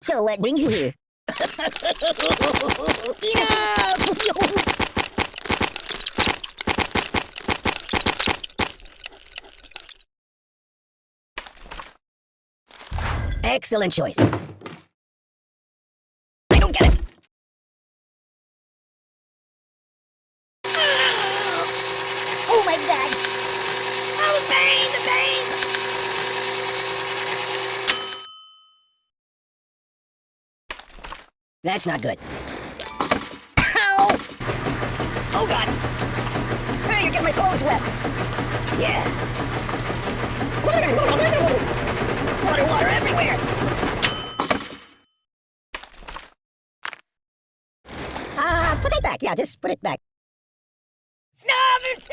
So what brings you here? Enough! Excellent choice. I don't get it. Oh my god! Oh, the pain, the pain! That's not good. Ow! Oh god! Hey, you're getting my clothes wet! Yeah. Water, water everywhere! Put it back. Yeah, just put it back. Stop it!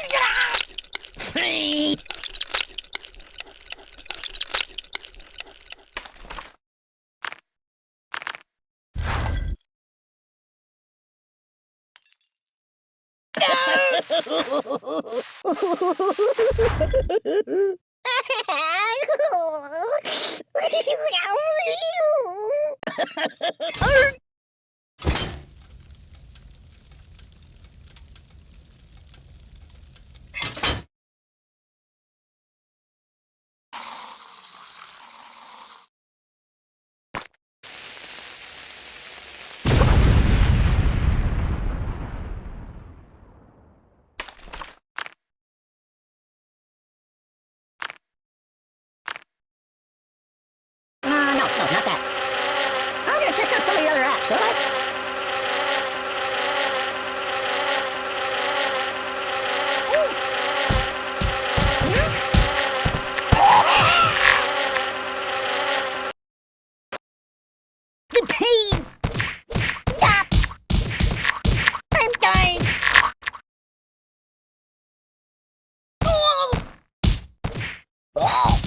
No, not that. I'm gonna check out some of the other apps, alright? The pain! Stop! I'm dying! Oh! Oh!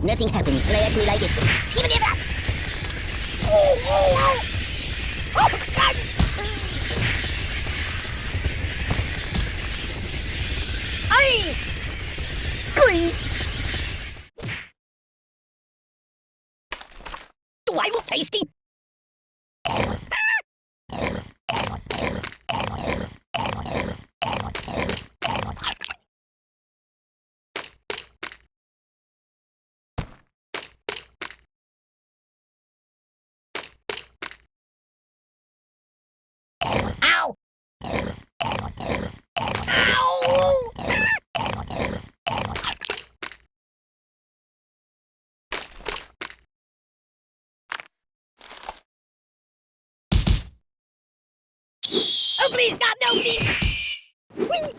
Nothing happens, but I actually like it. Even if Oh, God! Ay! Glee! Do I look tasty? Ow! Ow! Oh, please, stop! No, please! Whee!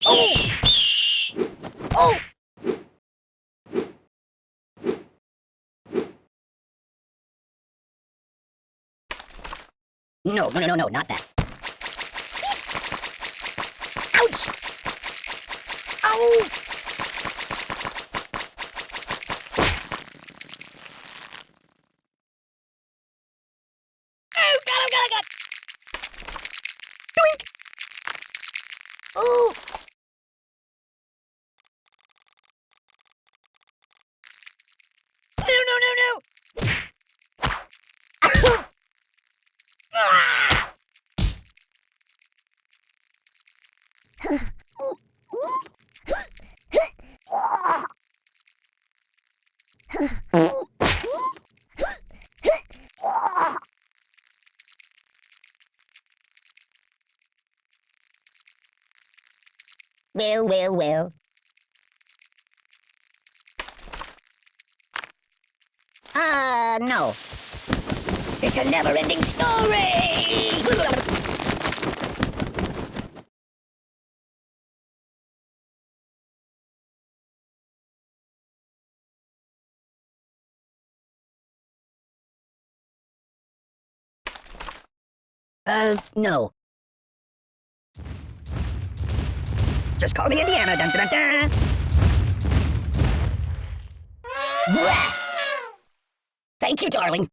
Oh! Oh! No, not that. Ouch! Ow! Oh, God! Doink! Ooh! No! Ah! Well. No. It's a never-ending story! No. Just call me Indiana, dun dun dun! Blah! Thank you, darling.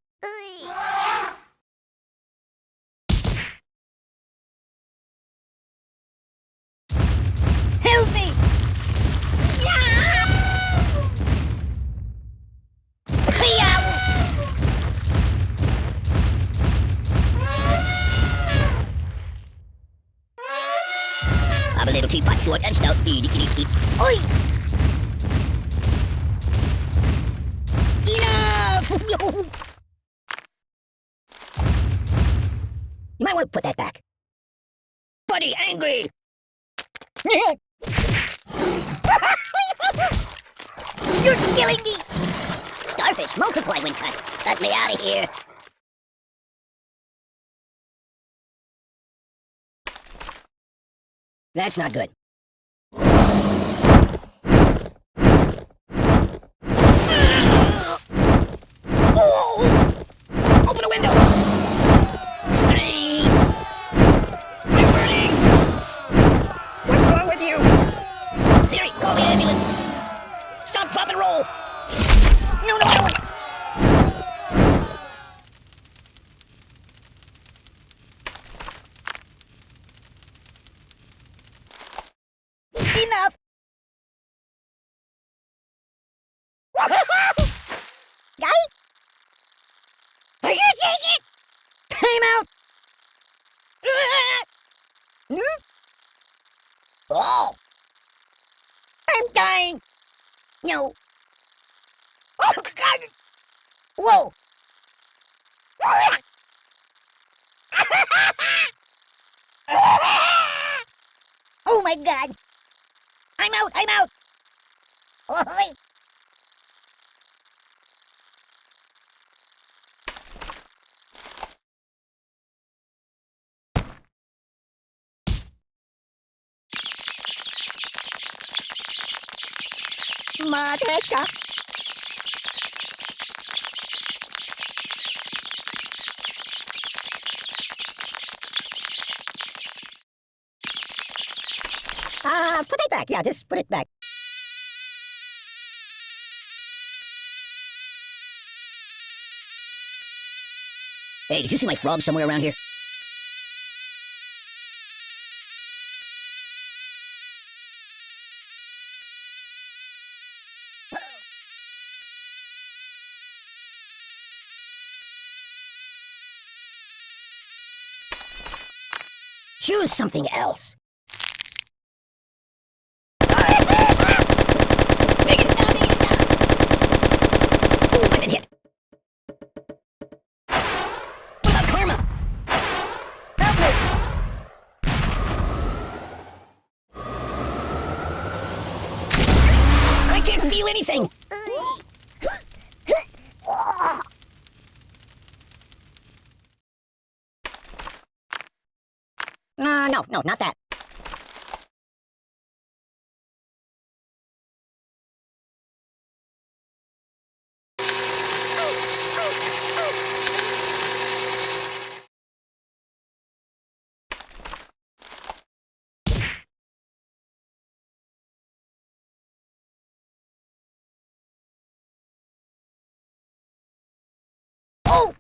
little teapot, short and stout. Oi! Enough! You might want to put that back. Buddy, angry! You're killing me! Starfish multiply when cut. Let me out of here. That's not good. Oh! Open a window! I'm burning! What's wrong with you? Siri, call the ambulance! Stop, drop, and roll! No, I don't want... Enough! Guy? Are you taking it? Time out! Oh! I'm dying! No. Oh, God! Whoa! Oh, my God! I'm out! Oh, Mateka. Put it back. Yeah, just put it back. Hey, did you see my frog somewhere around here? Choose something else. Make it stop! Ooh, I've been hit. What about karma? Help me! I can't feel anything. No, not that. Oh!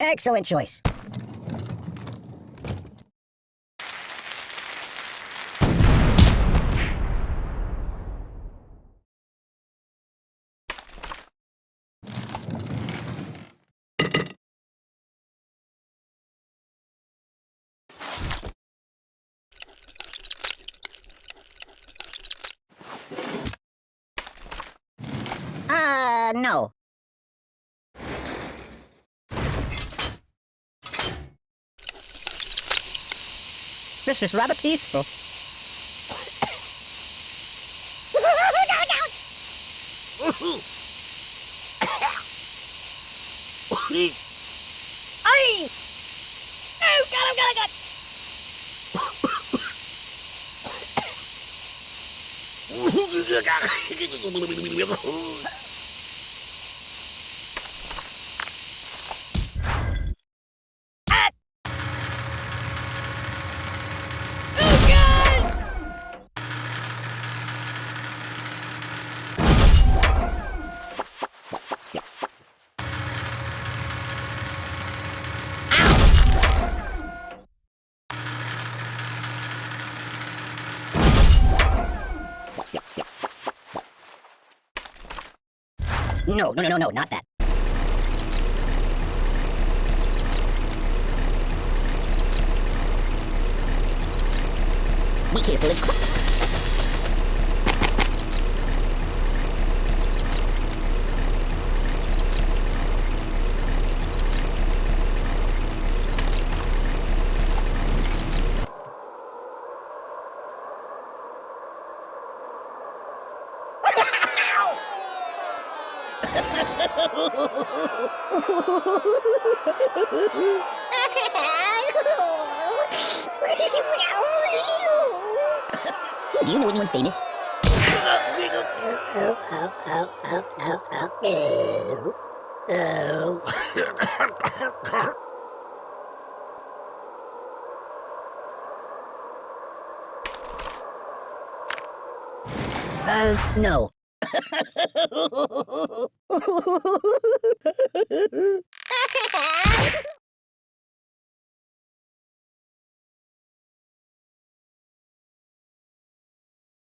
Excellent choice. No. This is rather peaceful. Ay! Oh, God! No, not that. Be careful, it's... Do you know anyone famous? No.